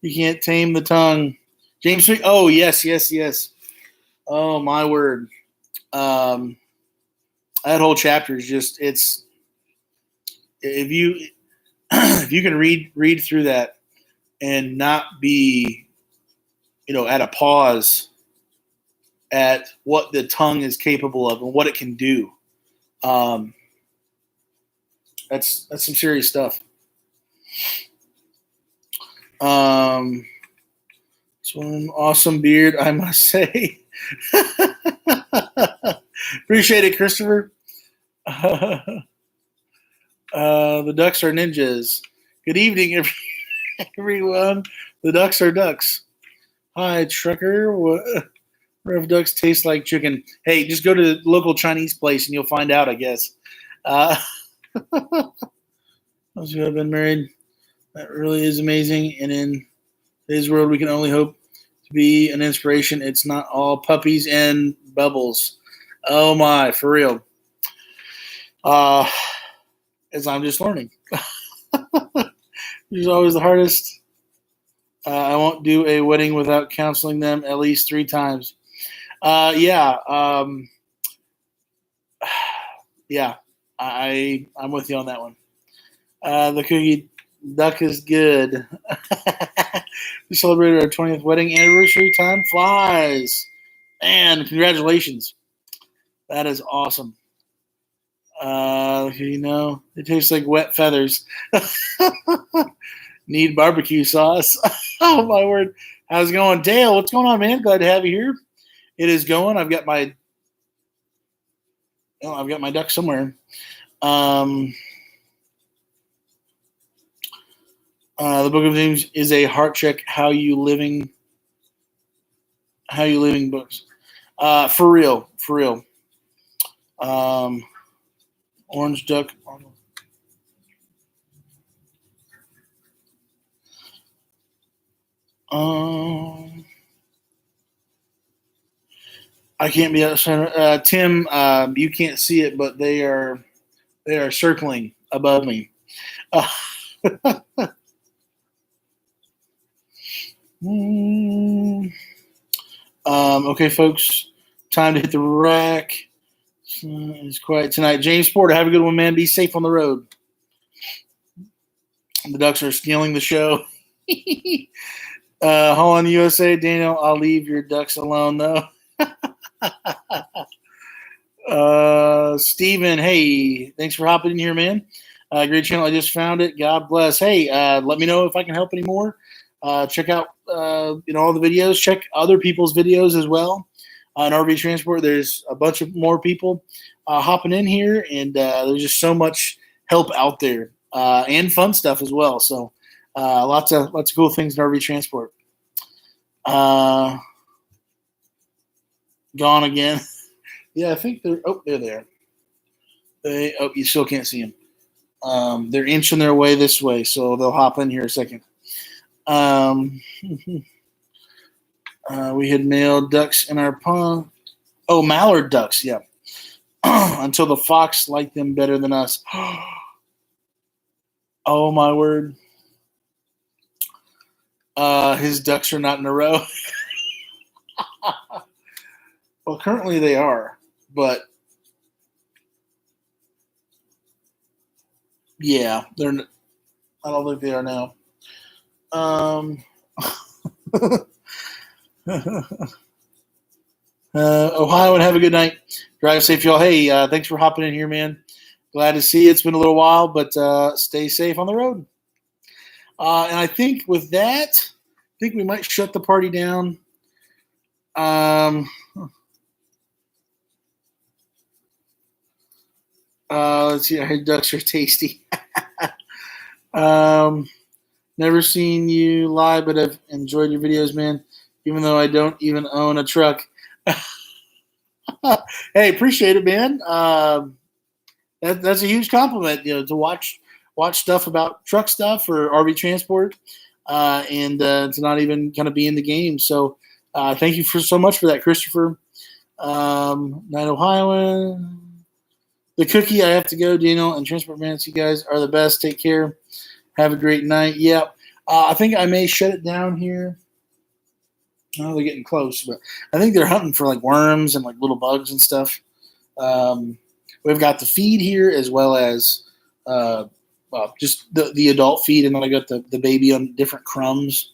You can't tame the tongue. James, oh, yes. Oh, my word. That whole chapter is just, it's, if you can read through that and not be, at a pause at what the tongue is capable of and what it can do. That's some serious stuff. It's one awesome beard, I must say. Appreciate it, Christopher. The Ducks are ninjas. Good evening, everyone. The Ducks are ducks. Hi, Trucker. What if ducks taste like chicken? Hey, just go to the local Chinese place and you'll find out, I guess. Those who have been married, that really is amazing. And in today's world, we can only hope to be an inspiration. It's not all puppies and bubbles. Oh my, for real. As I'm just learning. Which is always the hardest. I won't do a wedding without counseling them at least 3 times. Yeah. Yeah. I'm with you on that one. The cookie duck is good. We celebrated our 20th wedding anniversary. Time flies. And congratulations. That is awesome. It tastes like wet feathers. Need barbecue sauce. Oh, my word. How's it going? Dale, what's going on, man? Glad to have you here. It is going. I've got my duck somewhere. The Book of Names is a heart check. How you living books. For real. Orange duck. I can't be outside. Tim, you can't see it, but they are circling above me. Okay, folks, time to hit the rack. It's quiet tonight. James Porter, have a good one, man. Be safe on the road. The Ducks are stealing the show. Holland, USA. Daniel, I'll leave your Ducks alone, though. Steven, hey, thanks for hopping in here, man. Great channel. I just found it. God bless. Hey, let me know if I can help anymore. Check out all the videos. Check other people's videos as well. On RV Transport, there's a bunch of more people hopping in here, and there's just so much help out there and fun stuff as well. So lots of cool things in RV Transport. Gone again. Yeah, I think they're there. You still can't see them. They're inching their way this way, so they'll hop in here a second. We had male ducks in our pond. Oh, mallard ducks, yeah. Until the fox liked them better than us. Oh, my word. His ducks are not in a row. Well, currently they are, but yeah, they're. I don't think they are now. Ohio, and have a good night. Drive safe, y'all. Hey, thanks for hopping in here, man. Glad to see you. It's been a little while, but stay safe on the road. And I think with that, I think we might shut the party down. Let's see. I heard ducks are tasty. Never seen you live, but I've enjoyed your videos, man. Even though I don't even own a truck. Hey, appreciate it, man. That's a huge compliment, to watch stuff about truck stuff or RV transport, and to not even kind of be in the game. So, thank you so much for that, Christopher. Night Ohio, the cookie. I have to go, Daniel and Transport Man. You guys are the best. Take care. Have a great night. Yep. I think I may shut it down here. Oh, they're getting close, but I think they're hunting for like worms and like little bugs and stuff. We've got the feed here as well as just the adult feed, and then I got the baby on different crumbs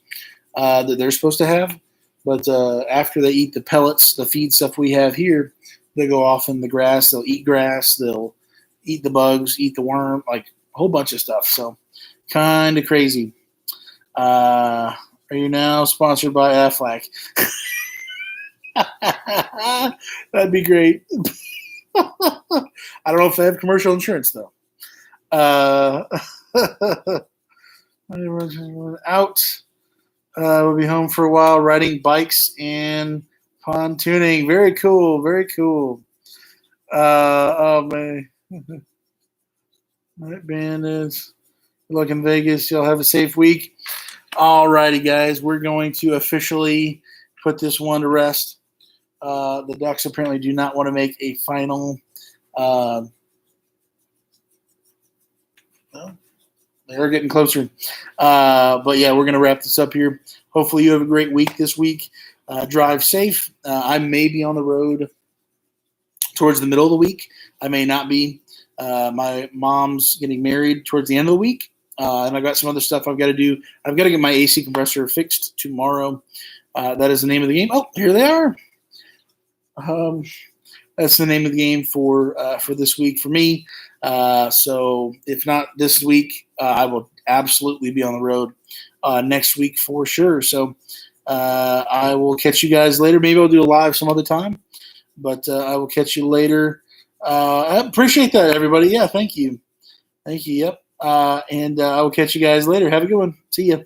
that they're supposed to have. But after they eat the pellets, the feed stuff we have here, they go off in the grass. They'll eat grass. They'll eat the bugs, eat the worm, like a whole bunch of stuff. So kind of crazy. Are you now sponsored by Aflac? That'd be great. I don't know if they have commercial insurance, though. Out. We'll be home for a while riding bikes and pontooning. Very cool. Very cool. Oh, man. All right, bandits. Good luck in Vegas. Y'all have a safe week. All righty, guys. We're going to officially put this one to rest. The Ducks apparently do not want to make a final. They're getting closer. But, yeah, we're going to wrap this up here. Hopefully you have a great week this week. Drive safe. I may be on the road towards the middle of the week. I may not be. My mom's getting married towards the end of the week. And I got some other stuff I've got to do. I've got to get my AC compressor fixed tomorrow. That is the name of the game. Oh, here they are. That's the name of the game for this week for me. So if not this week, I will absolutely be on the road next week for sure. So I will catch you guys later. Maybe I'll do a live some other time, but I will catch you later. I appreciate that, everybody. Yeah, thank you. Thank you. Yep. And I will catch you guys later. Have a good one. See ya.